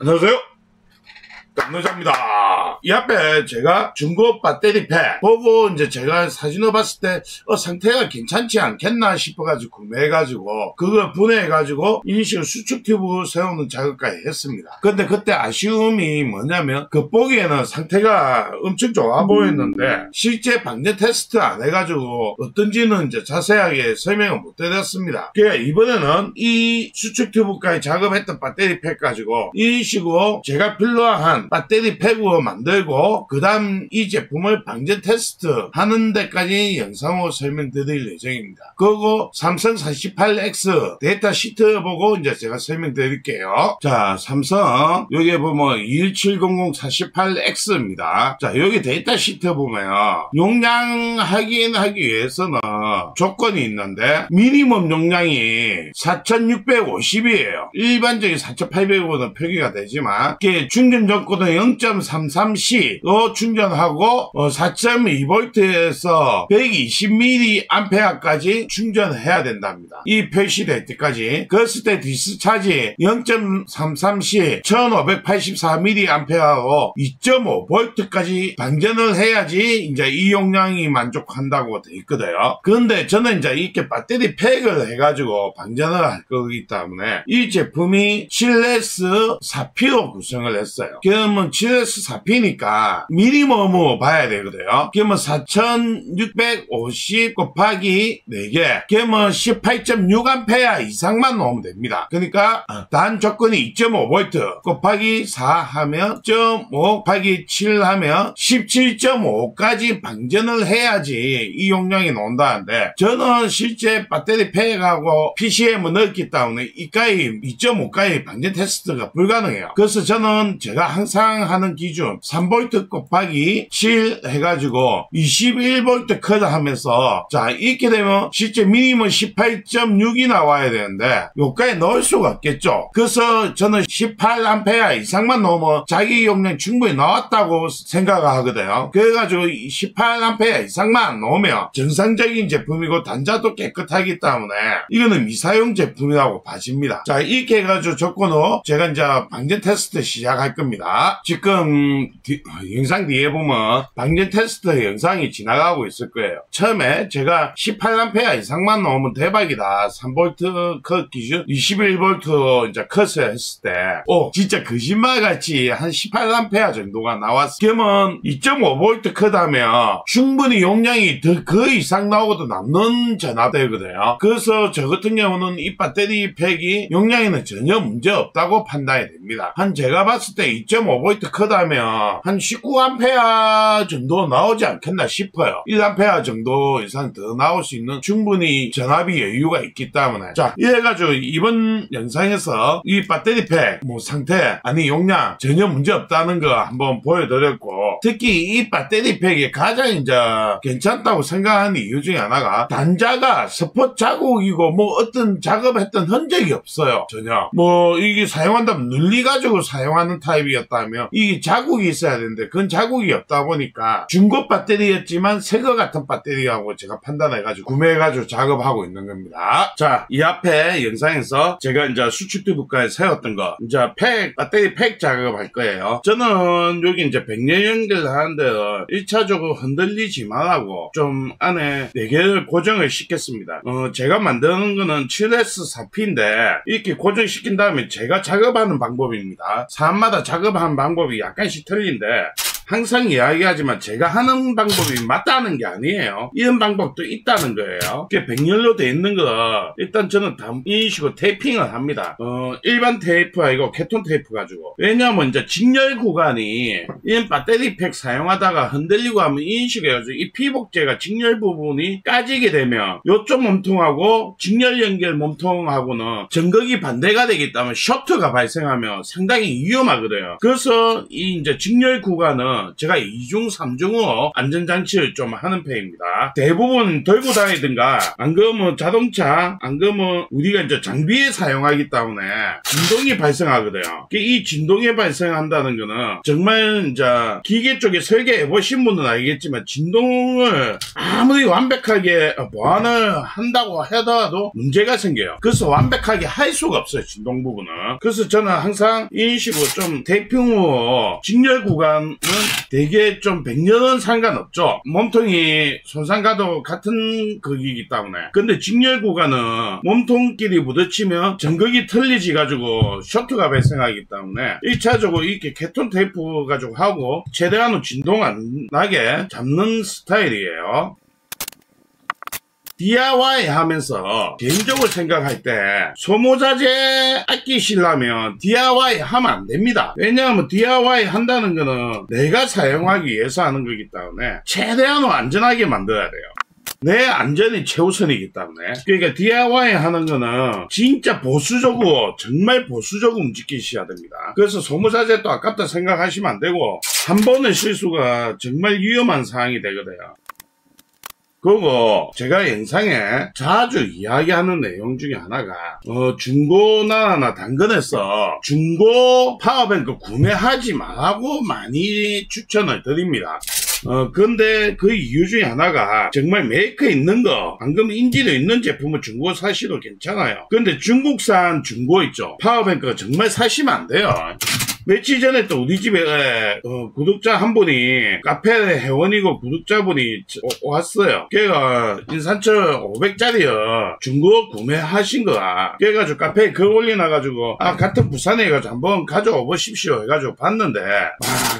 안녕하세요. 감노자입니다. 이 앞에 제가 중고 배터리 팩 보고 이제 제가 사진을 봤을 때 상태가 괜찮지 않겠나 싶어가지고 구매해가지고 그걸 분해해가지고 인식 수축 튜브 세우는 작업까지 했습니다. 근데 그때 아쉬움이 뭐냐면 그 보기에는 상태가 엄청 좋아 보였는데 실제 방전 테스트 안 해가지고 어떤지는 이제 자세하게 설명을 못 드렸습니다. 그러니까 이번에는 이 수축 튜브까지 작업했던 배터리 팩 가지고 이 식으로 제가 필요한 배터리 팩으로 만들고 그 다음 이 제품을 방전 테스트 하는 데까지 영상으로 설명드릴 예정입니다. 그리고 삼성 48X 데이터 시트 보고 이제 제가 설명드릴게요. 자, 삼성 여기 보면 2170048X입니다. 자, 여기 데이터 시트 보면 용량 확인하기 위해서는 조건이 있는데 미니멈 용량이 4650이에요. 일반적인 4800으로는 표기가 되지만 이게 충전 조건은 0.33C로 충전하고 4.2V에서 120mAh까지 충전해야 된답니다. 이 표시될 때까지. 그랬을 때 디스차지 0.33C 1584mAh로 2.5V까지 방전을 해야지 이제 이 용량이 만족한다고 돼 있거든요. 그런데 저는 이제 이렇게 배터리 팩을 해가지고 방전을 할 거기 때문에 이 제품이 7S 4P로 구성을 했어요. 그러면 7S 4P니까 미니멈으로 봐야 되거든요. 그러면 4650 곱하기 4개, 그러면 18.6A 이상만 넣으면 됩니다. 그러니까 단 조건이 2.5V 곱하기 4 하면 0.5 곱하기 7 하면 17.5까지 방전을 해야지 이 용량이 나온다는데 저는 실제 배터리 팩하고 PCM을 넣었기 때문에 이까지 2.5까지 방전 테스트가 불가능해요. 그래서 저는 제가 항상 하는 기준 3V 곱하기 7 해가지고 21V 컷 하면서 자 이렇게 되면 실제 미니멈 18.6이 나와야 되는데 요까지 넣을 수가 없겠죠. 그래서 저는 18A 이상만 넣으면 자기 용량 충분히 나왔다고 생각하거든요. 그래가지고 18A 이상만 넣으면 정상적인 제품이고 단자도 깨끗하기 때문에 이거는 미사용 제품이라고 봐집니다. 자 이렇게 해가지고 조건으로 제가 이제 방전 테스트 시작할 겁니다. 지금 영상 뒤에 보면 방전 테스트 영상이 지나가고 있을 거예요. 처음에 제가 18A 이상만 넣으면 대박이다. 3V 컷 기준 21V 이제 컷을 했을 때 진짜 거짓말같이 한 18A 정도가 나왔어. 그러면 2.5V 컷 하면 충분히 용량이 더 그 이상 나오고도 남는 전압되거든요. 그래서 저 같은 경우는 이 배터리 팩이 용량에는 전혀 문제 없다고 판단이 됩니다. 한 제가 봤을 때 2.5V 컷 하면 한 19A 정도 나오지 않겠나 싶어요. 1A 정도 이상 더 나올 수 있는 충분히 전압이 여유가 있기 때문에 자 이래가지고 이번 영상에서 이 배터리 팩 상태 아니 용량 전혀 문제 없다는 거 한번 보여드렸고 특히 이 배터리 팩이 가장 이제 괜찮다고 생각하는 이유 중에 하나가 단자가 스폿 자국이고 어떤 작업했던 흔적이 없어요. 전혀 이게 사용한다면 눌리가지고 사용하는 타입이었다면 이게 자국이 있어야 되는데 그건 자국이 없다 보니까 중고 배터리였지만 새거 같은 배터리라고 제가 판단해가지고 구매해가지고 작업하고 있는 겁니다. 자, 이 앞에 영상에서 제가 이제 수축 튜브까지 세웠던 거 이제 배터리 팩 작업할 거예요. 저는 여기 이제 백렬 연결하는데 1차적으로 흔들리지 말라고 좀 안에 4개를 고정을 시켰습니다. 제가 만드는 거는 7S 4P인데 이렇게 고정시킨 다음에 제가 작업하는 방법입니다. 사람마다 작업하는 방법이 약간씩 틀린데 항상 이야기하지만 제가 하는 방법이 맞다는 게 아니에요. 이런 방법도 있다는 거예요. 이게 백렬로 돼 있는 거 일단 저는 다 이런 식으로 테이핑을 합니다. 일반 테이프 아니고 케톤 테이프 가지고. 왜냐하면 이제 직렬 구간이 이런 배터리 팩 사용하다가 흔들리고 하면 이런 식으로 해가지고 이 피복제가 직렬 부분이 까지게 되면 요쪽 몸통하고 직렬 연결 몸통하고는 전극이 반대가 되기 때문에 쇼트가 발생하면 상당히 위험하거든요. 그래서 이 이제 직렬 구간은 제가 2중, 3중으로 안전장치를 좀 하는 편입니다. 대부분 들고 다니든가, 안 그러면 자동차, 안 그러면 우리가 이제 장비에 사용하기 때문에 진동이 발생하거든요. 이 진동이 발생한다는 거는 정말 이제 기계 쪽에 설계해 보신 분은 알겠지만 진동을 아무리 완벽하게 보완을 한다고 하더라도 문제가 생겨요. 그래서 완벽하게 할 수가 없어요, 진동 부분은. 그래서 저는 항상 이런 식으로 좀 대평으로 직렬 구간은 되게 좀 100년은 상관없죠. 몸통이 손상가도 같은 거기이기 때문에. 근데 직렬 구간은 몸통끼리 부딪히면 전극이 틀리지 가지고 쇼트가 발생하기 때문에 1차적으로 이렇게 케톤 테이프 가지고 하고 최대한 진동 안 나게 잡는 스타일이에요. DIY 하면서 개인적으로 생각할 때 소모자재 아끼시려면 DIY 하면 안 됩니다. 왜냐하면 DIY 한다는 거는 내가 사용하기 위해서 하는 거기 때문에 최대한 안전하게 만들어야 돼요. 내 안전이 최우선이기 때문에. 그러니까 DIY 하는 거는 진짜 보수적으로, 정말 보수적으로 움직이셔야 됩니다. 그래서 소모자재도 아깝다 생각하시면 안 되고 한 번의 실수가 정말 위험한 상황이 되거든요. 그리고 제가 영상에 자주 이야기하는 내용 중에 하나가 중고나라나 당근에서 중고 파워뱅크 구매하지 말라고 많이 추천을 드립니다. 근데 그 이유 중에 하나가 정말 메이커 있는 거, 방금 인지도 있는 제품을 중고 사시도 괜찮아요. 근데 중국산 중고 있죠, 파워뱅크가 정말 사시면 안 돼요. 며칠 전에 또 우리 집에 구독자 한 분이, 카페 회원이고 구독자분이 왔어요. 걔가 인산철 500짜리요 중고 구매하신 거야. 그래가지고 카페에 글 올려놔가지고 같은 부산에 해가지고 한번 가져와 보십시오 해가지고 봤는데,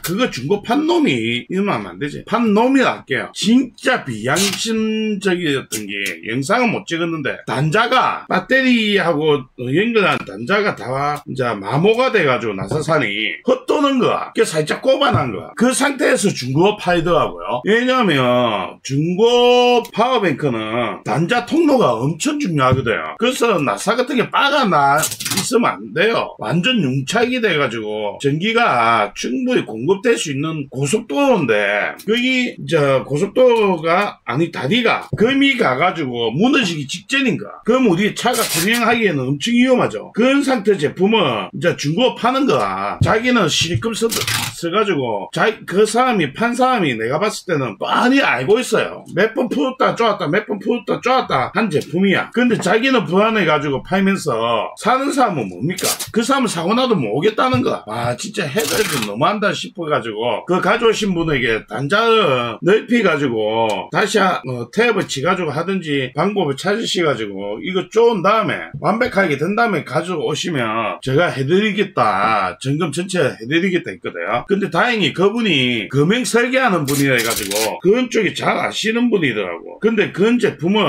그거 중고 판 놈이 이러면 안 되지. 판 놈이라 할게요. 진짜 비양심적이었던 게, 영상은 못 찍었는데 단자가, 배터리하고 연결한 단자가 다 이제 마모가 돼가지고 나사산이 헛도는 거야. 그게 살짝 꼽아난 거야. 그 상태에서 중고 팔더라고요. 왜냐면 중고 파워뱅크는 단자 통로가 엄청 중요하거든요. 그래서 나사 같은 게 빠가 나 있으면 안 돼요. 완전 융착이 돼가지고 전기가 충분히 공급될 수 있는 고속도로인데, 거기 이제 고속도로가, 아니 다리가 금이 가가지고 무너지기 직전인 거야. 그럼 우리 차가 주행하기에는 엄청 위험하죠. 그런 상태 제품은 이제 중고 파는 거야. 자기는 실금 써가지고 그 사람이 판 사람이 내가 봤을 때는 뻔히 알고 있어요. 몇 번 풀었다 쪼았다, 몇 번 풀었다 쪼았다 한 제품이야. 근데 자기는 불안해가지고 팔면서 사는 사람은 뭡니까? 그 사람은 사고 나도 못 오겠다는 거야. 진짜 해결도 너무한다 싶어가지고 그 가져오신 분에게 단자를 넓혀가지고 다시 탭을 치가지고 하든지 방법을 찾으셔가지고 이거 쪼은 다음에 완벽하게 된 다음에 가져오시면 제가 해드리겠다, 점검 전체 해드리겠다 했거든요. 근데 다행히 그분이 금행 설계하는 분이라 해가지고 그런 쪽이 잘 아시는 분이더라고. 근데 그런 제품은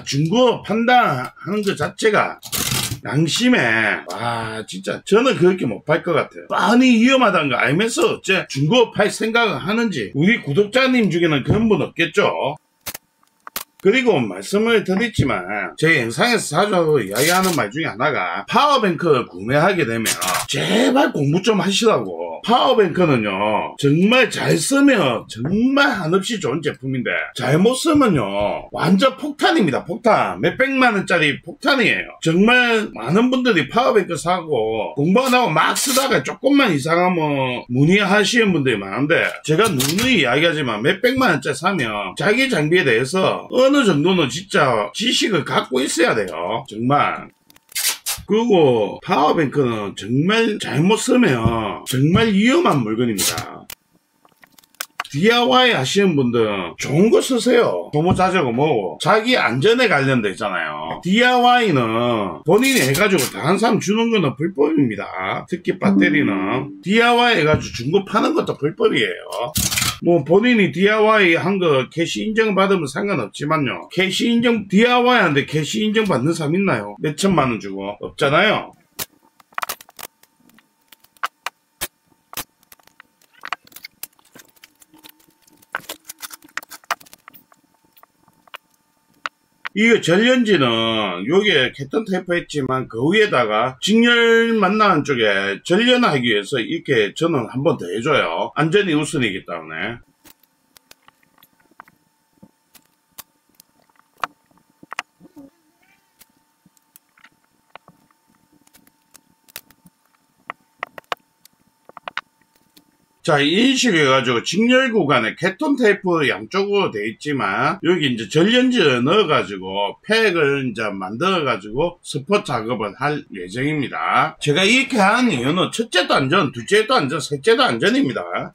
중고 판단하는 것 자체가 양심에 진짜 저는 그렇게 못 팔 것 같아요. 뻔히 위험하다는 거 알면서 어째 중고 팔 생각을 하는지. 우리 구독자님 중에는 그런 분 없겠죠. 그리고 말씀을 드렸지만 제 영상에서 자주 이야기하는 말 중에 하나가, 파워뱅크를 구매하게 되면 제발 공부 좀 하시라고. 파워뱅크는요 정말 잘 쓰면 정말 한없이 좋은 제품인데 잘못 쓰면요 완전 폭탄입니다. 폭탄. 몇백만원짜리 폭탄이에요. 정말 많은 분들이 파워뱅크 사고 공부 안 하고 막 쓰다가 조금만 이상하면 문의하시는 분들이 많은데, 제가 누누이 이야기하지만 몇백만원짜리 사면 자기 장비에 대해서 어느 정도는 진짜 지식을 갖고 있어야 돼요. 정말. 그리고 파워뱅크는 정말 잘못 쓰면 정말 위험한 물건입니다. DIY 하시는 분들은 좋은 거 쓰세요. 소모자재고 뭐고 자기 안전에 관련돼 있잖아요. DIY는 본인이 해가지고 다른 사람 주는 거는 불법입니다. 특히 배터리는 DIY 해가지고 중고 파는 것도 불법이에요. 뭐 본인이 DIY 한 거 캐시 인정 받으면 상관없지만요, 캐시 인정, DIY 하는데 캐시 인정 받는 사람 있나요? 몇 천만 원 주고? 없잖아요. 이거 전련지는 요게 캐톤 테이프 했지만 그 위에다가 직렬 만나는 쪽에 전련하기 위해서 이렇게 저는 한 번 더 해줘요. 안전이 우선이기 때문에. 자, 인식을 해가지고 직렬 구간에 캐톤 테이프 양쪽으로 되어 있지만 여기 이제 전련지를 넣어가지고 팩을 이제 만들어가지고 스포 작업을 할 예정입니다. 제가 이렇게 하는 이유는 첫째도 안전, 둘째도 안전, 셋째도 안전입니다.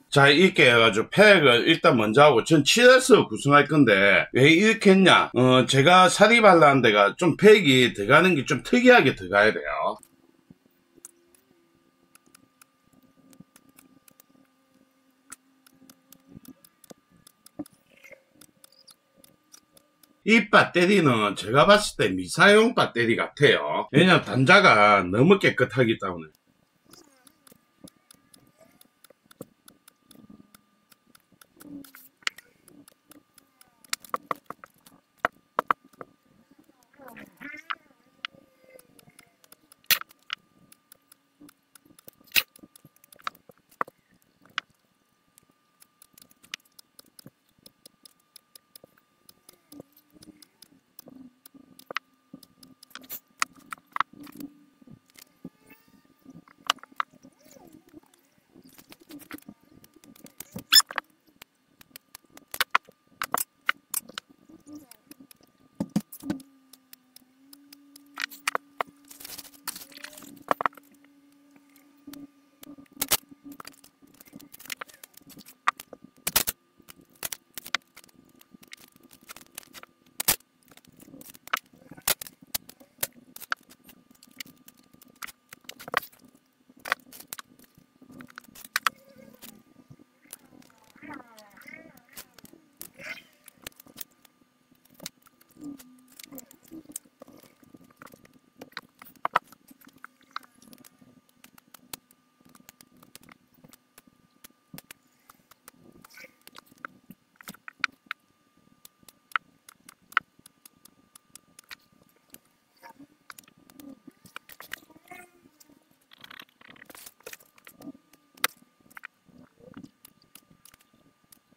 자, 이렇게 해가지고 팩을 일단 먼저 하고 전 칠해서 구성할 건데 왜 이렇게 했냐, 제가 사립하려는 데가 좀 팩이 들어가는 게 좀 특이하게 들어가야 돼요. 이 배터리는 제가 봤을 때 미사용 배터리 같아요. 왜냐면 단자가 너무 깨끗하기 때문에.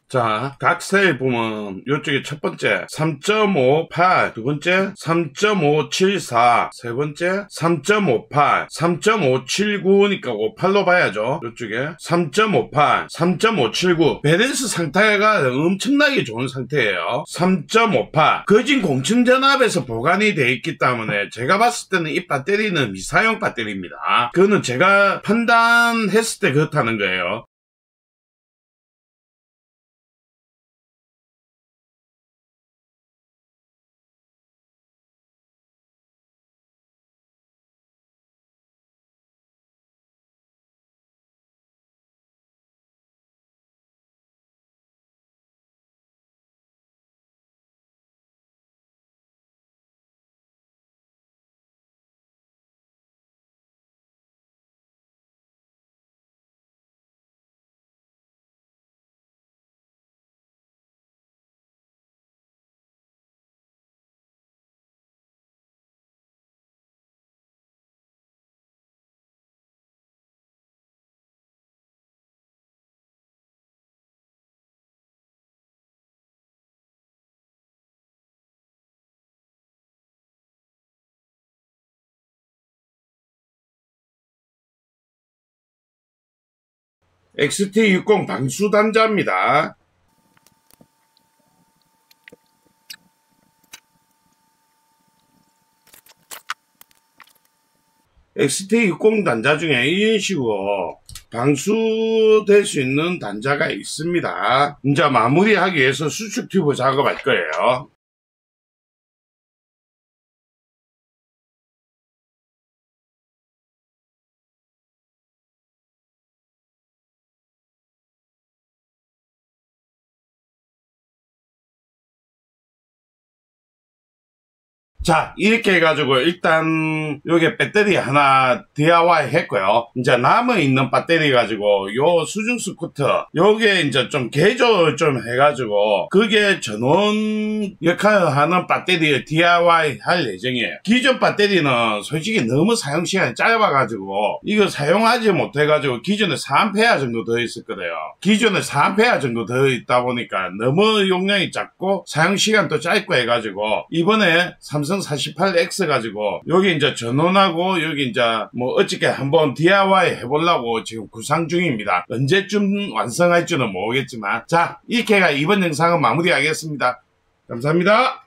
자, 각 셀 보면 이쪽에 첫 번째 3.58, 두 번째 3.574, 세 번째 3.58, 3.579니까 58로 봐야죠. 이쪽에 3.58, 3.579 밸런스 상태가 엄청나게 좋은 상태예요. 3.58 거진 공층전압에서 보관이 되어 있기 때문에 제가 봤을 때는 이 배터리는 미사용 배터리입니다. 그거는 제가 판단했을 때 그렇다는 거예요. XT60 방수 단자입니다. XT60 단자 중에 이런 식으로 방수될 수 있는 단자가 있습니다. 이제 마무리하기 위해서 수축 튜브 작업할 거예요. 자, 이렇게 해가지고 일단 요게 배터리 하나 DIY 했고요. 이제 남아있는 배터리 가지고 요 수중 스쿠터 요게 이제 좀 개조를 좀 해가지고 그게 전원 역할을 하는 배터리 DIY 할 예정이에요. 기존 배터리는 솔직히 너무 사용시간이 짧아가지고 이거 사용하지 못해가지고 기존에 4A 정도 더 있었거든요. 기존에 4A 정도 더 있다 보니까 너무 용량이 작고 사용시간도 짧고 해가지고 이번에 삼성 48X 가지고 여기 이제 전원하고 여기 이제 뭐 어떻게 한번 DIY 해보려고 지금 구상 중입니다. 언제쯤 완성할지는 모르겠지만 자, 이렇게 해가 이번 영상은 마무리하겠습니다. 감사합니다.